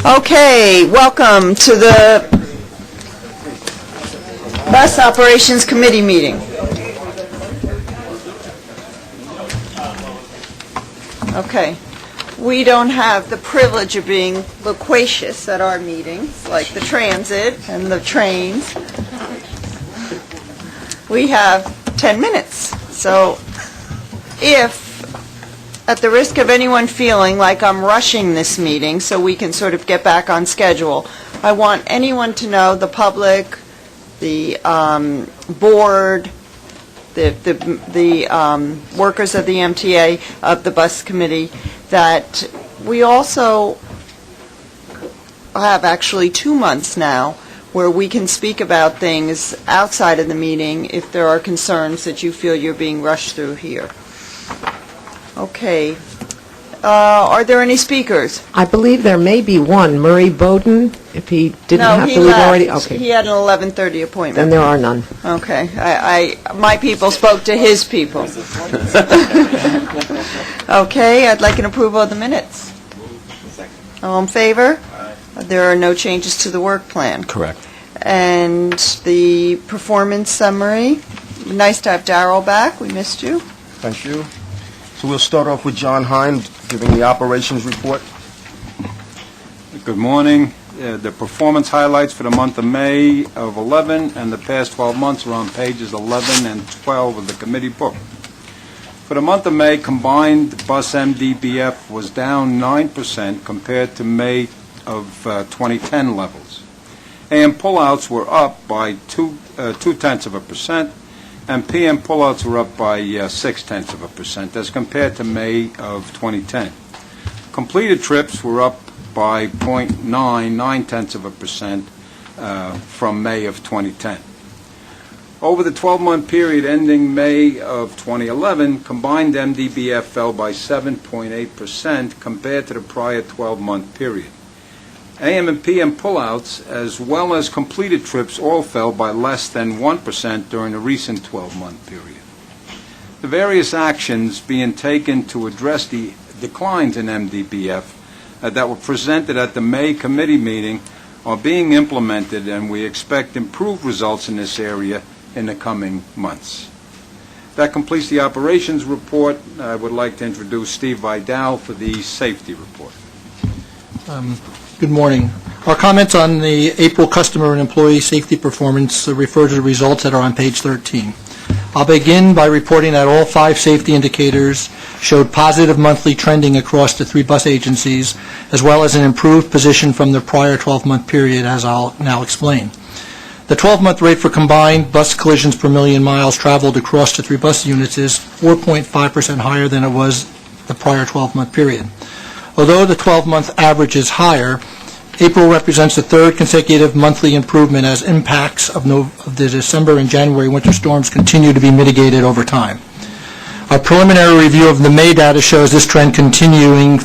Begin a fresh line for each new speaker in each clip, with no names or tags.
Okay, welcome to the Bus Operations Committee meeting. Okay, we don't have the privilege of being loquacious at our meetings, like the transit and the trains. We have 10 minutes, so if at the risk of anyone feeling like I'm rushing this meeting so we can sort of get back on schedule, I want anyone to know, the public, the board, the workers of the MTA, of the bus committee, that we also have actually 2 months now where we can speak about things outside of the meeting if there are concerns that you feel you're being rushed through here. Okay. Are there any speakers?
I believe there may be one, Murray Bowden, if he didn't have to leave already. Okay.
He had an 11:30 appointment.
Then there are none.
Okay. My people spoke to his people. Okay, I'd like an approval of the minutes. All in favor? There are no changes to the work plan.
Correct.
And the performance summary. Nice to have Darrell back. We missed you.
Thank you. So we'll start off with John Hine giving the operations report.
Good morning. The performance highlights for the month of May of 11 and the past 12 months are on pages 11 and 12 of the committee book. For the month of May, combined bus MDBF was down 9% compared to May of 2010 levels. AM pullouts were up by 0.2%, and PM pullouts were up by 0.6% as compared to May of 2010. Completed trips were up by 0.9% from May of 2010. Over the 12-month period ending May of 2011, combined MDBF fell by 7.8% compared to the prior 12-month period. AM and PM pullouts, as well as completed trips, all fell by less than 1% during the recent 12-month period. The various actions being taken to address the declines in MDBF that were presented at the May committee meeting are being implemented, and we expect improved results in this area in the coming months. That completes the operations report. I would like to introduce Steve Vidal for the safety report.
Good morning. Our comments on the April customer and employee safety performance refer to the results that are on page 13. I'll begin by reporting that all 5 safety indicators showed positive monthly trending across the 3 bus agencies, as well as an improved position from the prior 12-month period, as I'll now explain. The 12-month rate for combined bus collisions per million miles traveled across the 3 bus units is 4.5% higher than it was the prior 12-month period. Although the 12-month average is higher, April represents the 3rd consecutive monthly improvement as impacts of the December and January winter storms continue to be mitigated over time. Our preliminary review of the May data shows this trend continuing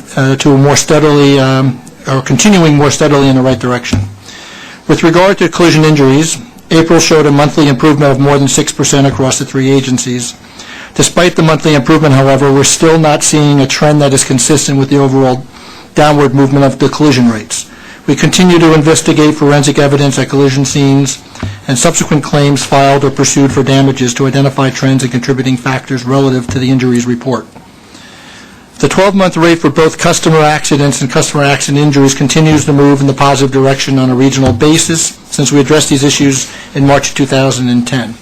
more steadily in the right direction. With regard to collision injuries, April showed a monthly improvement of more than 6% across the 3 agencies. Despite the monthly improvement, however, we're still not seeing a trend that is consistent with the overall downward movement of the collision rates. We continue to investigate forensic evidence at collision scenes and subsequent claims filed or pursued for damages to identify trends and contributing factors relative to the injuries report. The 12-month rate for both customer accidents and customer accident injuries continues to move in the positive direction on a regional basis since we addressed these issues in March 2010.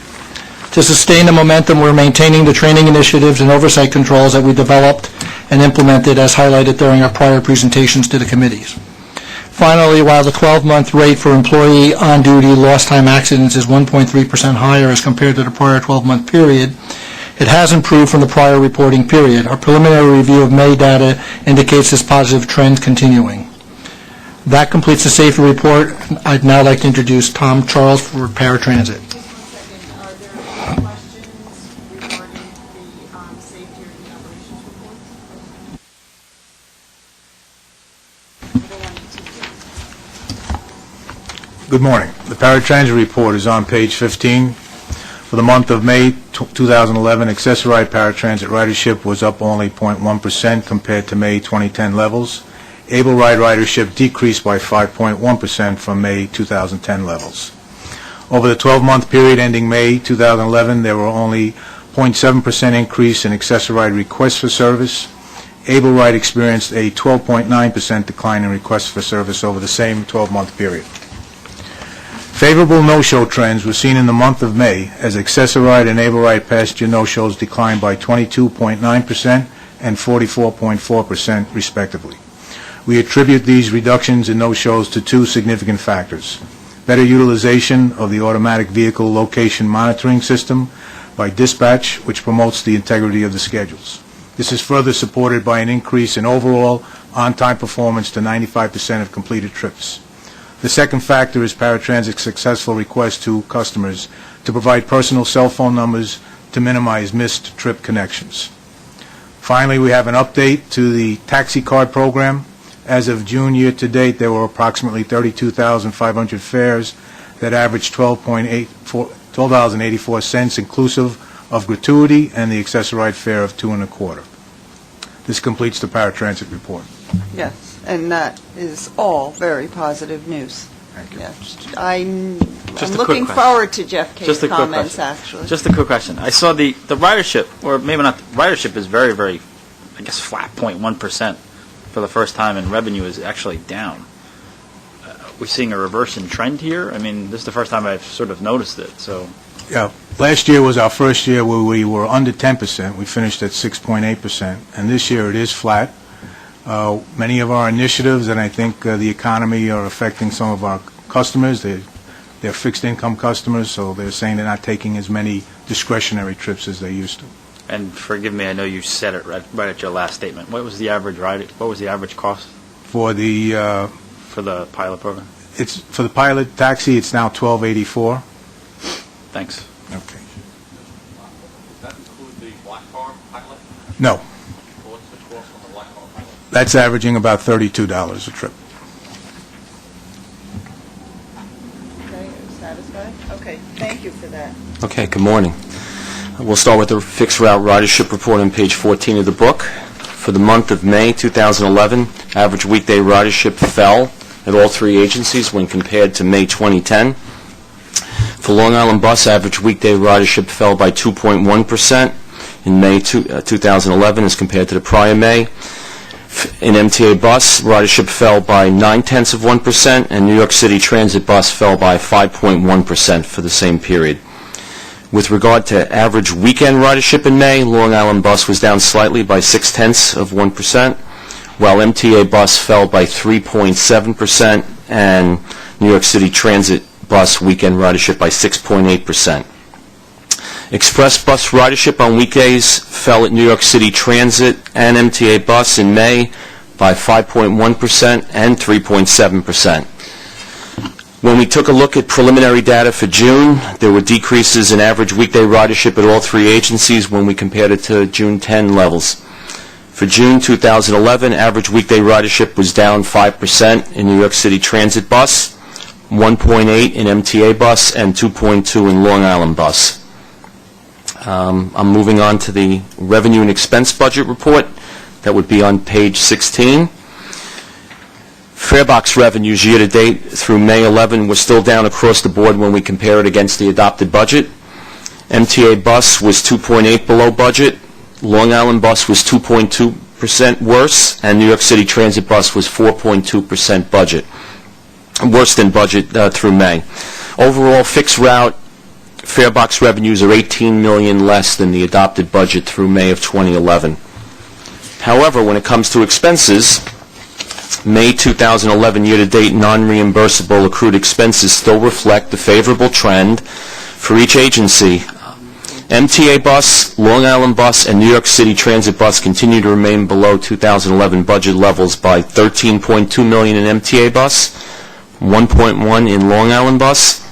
To sustain the momentum, we're maintaining the training initiatives and oversight controls that we developed and implemented as highlighted during our prior presentations to the committees. Finally, while the 12-month rate for employee on-duty lost time accidents is 1.3% higher as compared to the prior 12-month period, it has improved from the prior reporting period. Our preliminary review of May data indicates this positive trend continuing. That completes the safety report. I'd now like to introduce Tom Charles for paratransit.
Good morning. The paratransit report is on page 15. For the month of May 2011, accessorized paratransit ridership was up only 0.1% compared to May 2010 levels. Able ride ridership decreased by 5.1% from May 2010 levels. Over the 12-month period ending May 2011, there were only 0.7% increase in accessor ride requests for service. Able ride experienced a 12.9% decline in requests for service over the same 12-month period. Favorable no-show trends were seen in the month of May as accessor ride and able ride passenger no-shows declined by 22.9% and 44.4% respectively. We attribute these reductions in no-shows to two significant factors: better utilization of the automatic vehicle location monitoring system by dispatch, which promotes the integrity of the schedules. This is further supported by an increase in overall on-time performance to 95% of completed trips. The second factor is Paratransit successful request to customers to provide personal cell phone numbers to minimize missed trip connections. Finally, we have an update to the taxi card program. As of June year-to-date, there were approximately 32,500 fares that averaged $12.84 inclusive of gratuity and the accessor ride fare of $2.25. This completes the Paratransit report.
Yes, and that is all very positive news.
Thank you.
Yes. I'm
Just a quick
looking
question.
forward to Jeff K's
Just a quick
comments,
question.
actually.
Just a quick question. I saw the ridership, or maybe not, ridership is very, very, I guess, flat, 0.1% for the first time, and revenue is actually down. We're seeing a reverse in trend here? I mean, this is the first time I've sort of noticed it, so...
Yeah, last year was our first year where we were under 10%. We finished at 6.8%, and this year it is flat. Many of our initiatives, and I think the economy, are affecting some of our customers. They're fixed-income customers, so they're saying they're not taking as many discretionary trips as they used to.
And forgive me, I know you said it right at your last statement. What was the average cost
For the
pilot program?
it's for the pilot taxi, it's now $12.84.
Thanks.
Okay.
Does that include the black car pilot?
No,
What's the cost on the black car pilot?
that's averaging about $32 a trip.
Okay, are you satisfied? Okay, thank you for that.
Okay, good morning. We'll start with the fixed route ridership report on page 14 of the book. For the month of May 2011, average weekday ridership fell at all three agencies when compared to May 2010. For Long Island Bus, average weekday ridership fell by 2.1% in May 2011 as compared to the prior May. In MTA Bus, ridership fell by 0.9%, and New York City Transit Bus fell by 5.1% for the same period. With regard to average weekend ridership in May, Long Island Bus was down slightly by 0.6%, while MTA Bus fell by 3.7%, and New York City Transit Bus weekend ridership by 6.8%. Express Bus ridership on weekdays fell at New York City Transit and MTA Bus in May by 5.1% and 3.7%. When we took a look at preliminary data for June, there were decreases in average weekday ridership at all three agencies when we compared it to June 10 levels. For June 2011, average weekday ridership was down 5% in New York City Transit Bus, 1.8 in MTA Bus, and 2.2 in Long Island Bus. I'm moving on to the revenue and expense budget report. That would be on page 16. Farebox revenues year-to-date through May 11 were still down across the board when we compare it against the adopted budget. MTA Bus was 2.8 below budget. Long Island Bus was 2.2% worse, and New York City Transit Bus was 4.2% worse than budget through May. Overall, fixed route farebox revenues are $18 million less than the adopted budget through May of 2011. However, when it comes to expenses, May 2011 year-to-date non-reimbursable accrued expenses still reflect the favorable trend for each agency. MTA Bus, Long Island Bus, and New York City Transit Bus continue to remain below 2011 budget levels by $13.2 million in MTA Bus, 1.1 in Long Island Bus,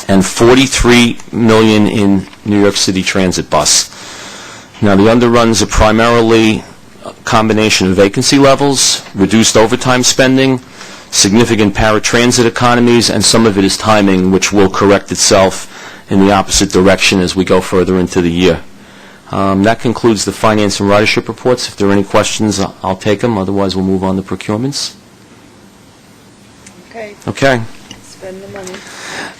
and $43 million in New York City Transit Bus. Now, the underruns are primarily a combination of vacancy levels, reduced overtime spending, significant paratransit economies, and some of it is timing, which will correct itself in the opposite direction as we go further into the year. That concludes the finance and ridership reports. If there are any questions, I'll take them. Otherwise, we'll move on to procurements.
Okay,
Okay.
spend the money.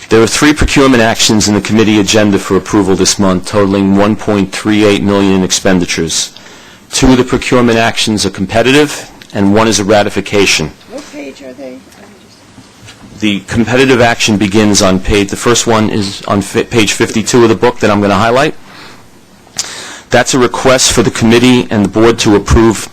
There are 3 procurement actions in the committee agenda for approval this month, totaling $1.38 million in expenditures. 2 of the procurement actions are competitive, and 1 is a ratification.
What page are they?
The competitive action begins on the first one is on page 52 of the book that I'm going to highlight. That's a request for the committee and the board to approve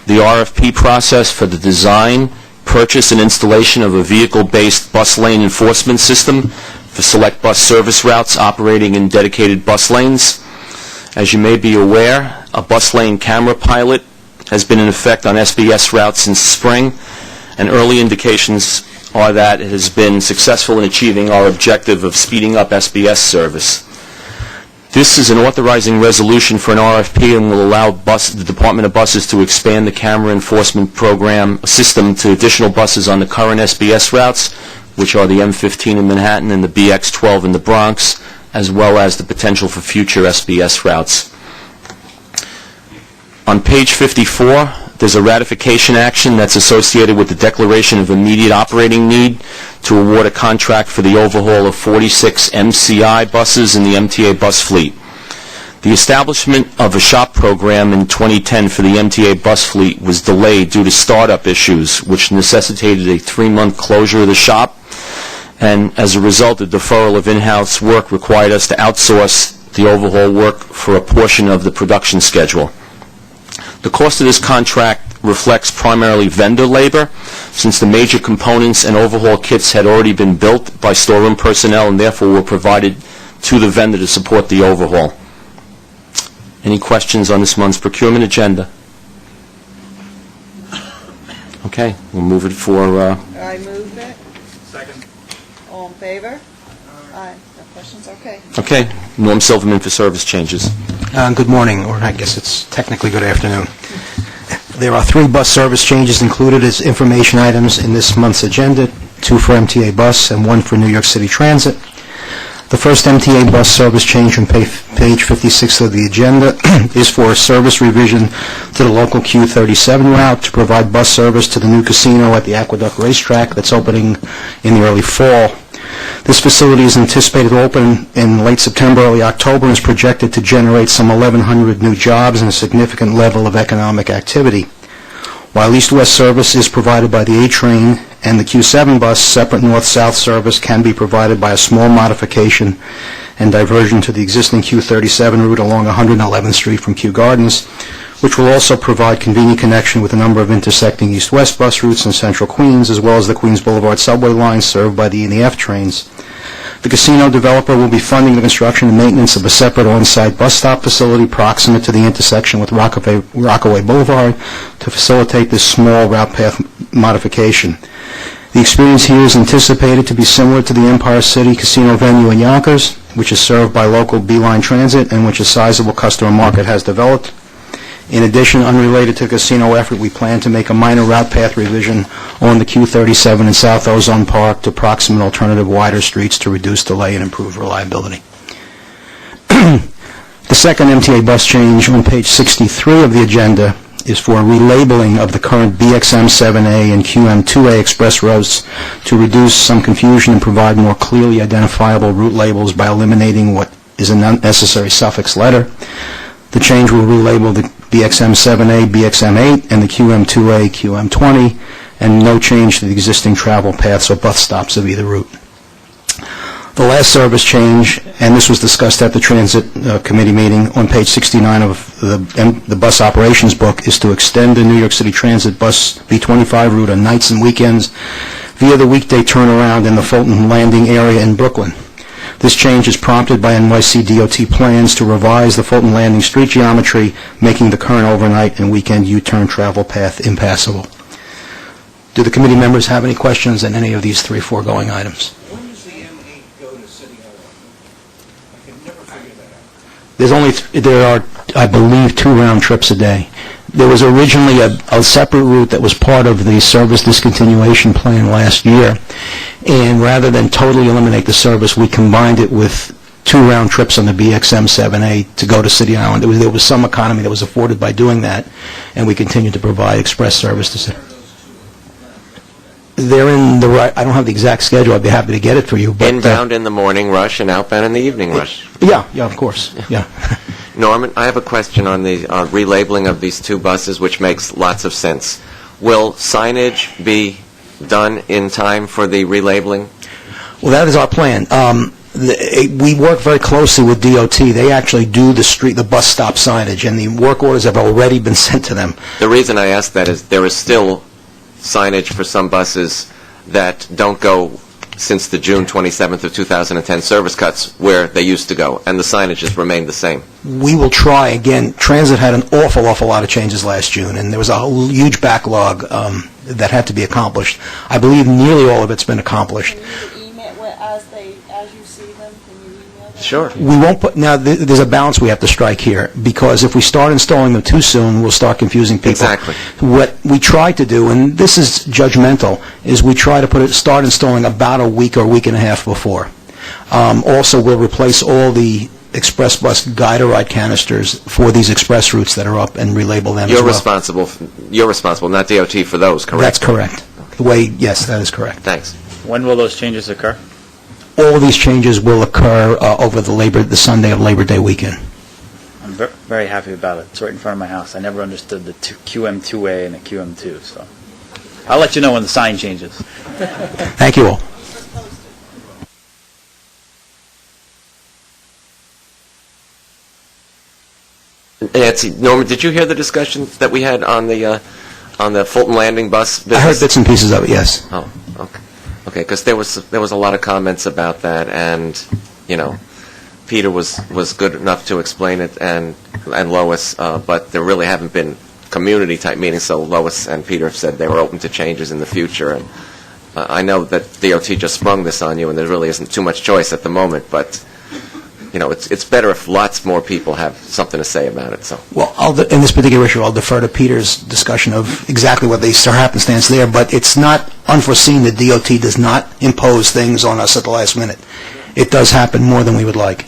the RFP process for the design, purchase, and installation of a vehicle-based bus lane enforcement system for select bus service routes operating in dedicated bus lanes. As you may be aware, a bus lane camera pilot has been in effect on SBS routes since spring, and early indications are that it has been successful in achieving our objective of speeding up SBS service. This is an authorizing resolution for an RFP and will allow the Department of Buses to expand the camera enforcement program system to additional buses on the current SBS routes, which are the M15 in Manhattan and the BX12 in the Bronx, as well as the potential for future SBS routes. On page 54, there's a ratification action that's associated with the declaration of immediate operating need to award a contract for the overhaul of 46 MCI buses in the MTA bus fleet. The establishment of a shop program in 2010 for the MTA bus fleet was delayed due to startup issues, which necessitated a 3-month closure of the shop, and as a result, the deferral of in-house work required us to outsource the overhaul work for a portion of the production schedule. The cost of this contract reflects primarily vendor labor, since the major components and overhaul kits had already been built by storeroom personnel and therefore were provided to the vendor to support the overhaul. Any questions on this month's procurement agenda? Okay, we'll move it for...
I move it.
Second.
All in favor? Aye. No questions? Okay.
Okay, Norm Silverman for service changes.
Good morning, or I guess it's technically good afternoon. There are 3 bus service changes included as information items in this month's agenda, 2 for MTA Bus and 1 for New York City Transit. The first MTA Bus service change on page 56 of the agenda is for a service revision to the local Q37 route to provide bus service to the new casino at the Aqueduct Racetrack that's opening in the early fall. This facility is anticipated to open in late September, early October, and is projected to generate some 1,100 new jobs and a significant level of economic activity. While east-west service is provided by the A train and the Q7 bus, separate north-south service can be provided by a small modification and diversion to the existing Q37 route along 111th Street from Kew Gardens, which will also provide convenient connection with a number of intersecting east-west bus routes in central Queens, as well as the Queens Boulevard subway line served by the E and the F trains. The casino developer will be funding the construction and maintenance of a separate on-site bus stop facility proximate to the intersection with Rockaway Boulevard to facilitate this small route path modification. The experience here is anticipated to be similar to the Empire City Casino venue in Yonkers, which is served by local B-Line Transit and which a sizable customer market has developed. In addition, unrelated to the casino effort, we plan to make a minor route path revision on the Q37 in South Ozone Park to proximate alternative wider streets to reduce delay and improve reliability. The second MTA bus change on page 63 of the agenda is for a relabeling of the current BXM7A and QM2A express routes to reduce some confusion and provide more clearly identifiable route labels by eliminating what is an unnecessary suffix letter. The change will relabel the BXM7A, BXM8, and the QM2A, QM20, and no change to the existing travel paths or bus stops of either route. The last service change, and this was discussed at the Transit Committee meeting on page 69 of the bus operations book, is to extend the New York City Transit bus B25 route on nights and weekends via the weekday turnaround in the Fulton Landing area in Brooklyn. This change is prompted by NYC DOT plans to revise the Fulton Landing street geometry, making the current overnight and weekend U-turn travel path impassable. Do the committee members have any questions on any of these 3 foregoing items?
When does the M8 go to City Hall? I can never figure that out.
There are, I believe, 2 round trips a day. There was originally a separate route that was part of the service discontinuation plan last year, and rather than totally eliminate the service, we combined it with 2 round trips on the BXM 7A to go to City Island. There was some economy that was afforded by doing that, and we continue to provide express service to City. They're in the right, I don't have the exact schedule, I'd be happy to get it for you. But,
Inbound in the morning rush and outbound in the evening rush.
Yeah, of course, yeah.
Norman, I have a question on the relabeling of these 2 buses, which makes lots of sense. Will signage be done in time for the relabeling?
Well, that is our plan. We work very closely with DOT. They actually do the bus stop signage, and the work orders have already been sent to them.
The reason I ask that is there is still signage for some buses that don't go since the June 27th of 2010 service cuts where they used to go, and the signage has remained the same.
We will try. Again, Transit had an awful lot of changes last June, and there was a huge backlog that had to be accomplished. I believe nearly all of it's been accomplished.
Can you email as you see them? Can you email them?
Sure.
We won't put, now, there's a balance we have to strike here, because if we start installing them too soon, we'll start confusing people.
Exactly.
What we try to do, and this is judgmental, is we try to start installing about a week or week and a half before. Also, we'll replace all the express bus guide-a-ride canisters for these express routes that are up and relabel them as well.
You're responsible, not DOT, for those, correct?
That's correct. Yes, that is correct.
Thanks.
When will those changes occur?
All of these changes will occur over the Sunday of Labor Day weekend.
I'm very happy about it. It's right in front of my house. I never understood the QM2A and the QM2, so I'll let you know when the sign changes.
Thank you all.
Nancy, Norman, did you hear the discussion that we had on the Fulton Landing bus business?
I heard bits and pieces of it, yes.
Oh, okay. Okay, because there was a lot of comments about that, and Peter was good enough to explain it, and Lois, but there really haven't been community type meetings. So Lois and Peter have said they were open to changes in the future, and I know that DOT just sprung this on you, and there really isn't too much choice at the moment, but it's better if lots more people have something to say about it. So,
well, in this particular issue, I'll defer to Peter's discussion of exactly what the happenstance there, but it's not unforeseen that DOT does not impose things on us at the last minute. It does happen more than we would like.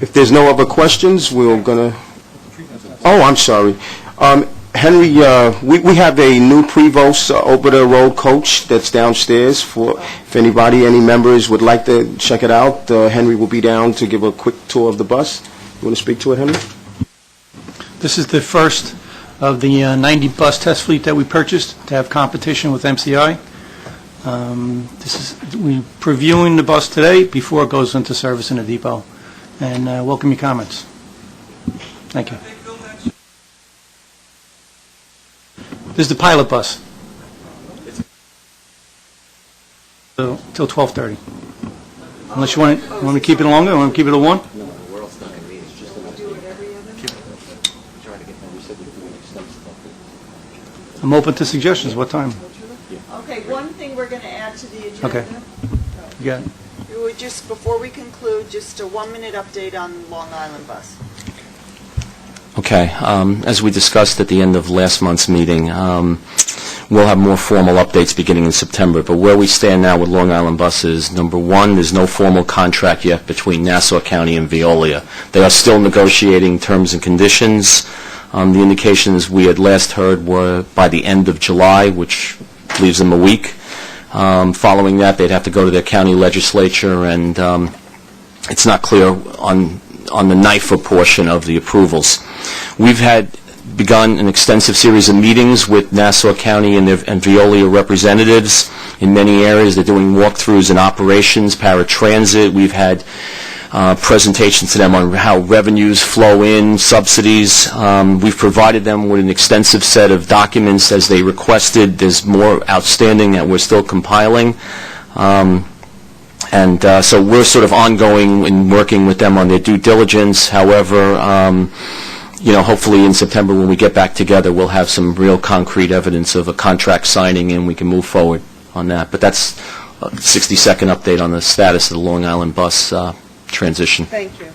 If there's no other questions, we're going to... Oh, I'm sorry. Henry, we have a new Prevost over-the-road coach that's downstairs. If any members would like to check it out, Henry will be down to give a quick tour of the bus. You want to speak to it, Henry?
This is the first of the 90 bus test fleet that we purchased to have competition with MCI. We're previewing the bus today before it goes into service in the depot. And welcome your comments. Thank you. This is the pilot bus. Till 12:30. Unless you want me to keep it longer, you want me to keep it at 1? I'm open to suggestions. What time?
Okay, one thing we're going to add to the agenda.
Okay. You got it.
We would just, before we conclude, just a 1-minute update on Long Island bus.
Okay. As we discussed at the end of last month's meeting, we'll have more formal updates beginning in September. But where we stand now with Long Island Bus is, number one, there's no formal contract yet between Nassau County and Veolia. They are still negotiating terms and conditions. The indications we had last heard were by the end of July, which leaves them a week. Following that, they'd have to go to their county legislature, and it's not clear on the NIFA portion of the approvals. We've begun an extensive series of meetings with Nassau County and Veolia representatives in many areas. They're doing walkthroughs in operations, paratransit. We've had presentations to them on how revenues flow in, subsidies. We've provided them with an extensive set of documents as they requested. There's more outstanding that we're still compiling. So we're sort of ongoing in working with them on their due diligence. However, hopefully in September when we get back together, we'll have some real concrete evidence of a contract signing and we can move forward on that. But that's a 60-second update on the status of the Long Island Bus transition.
Thank you.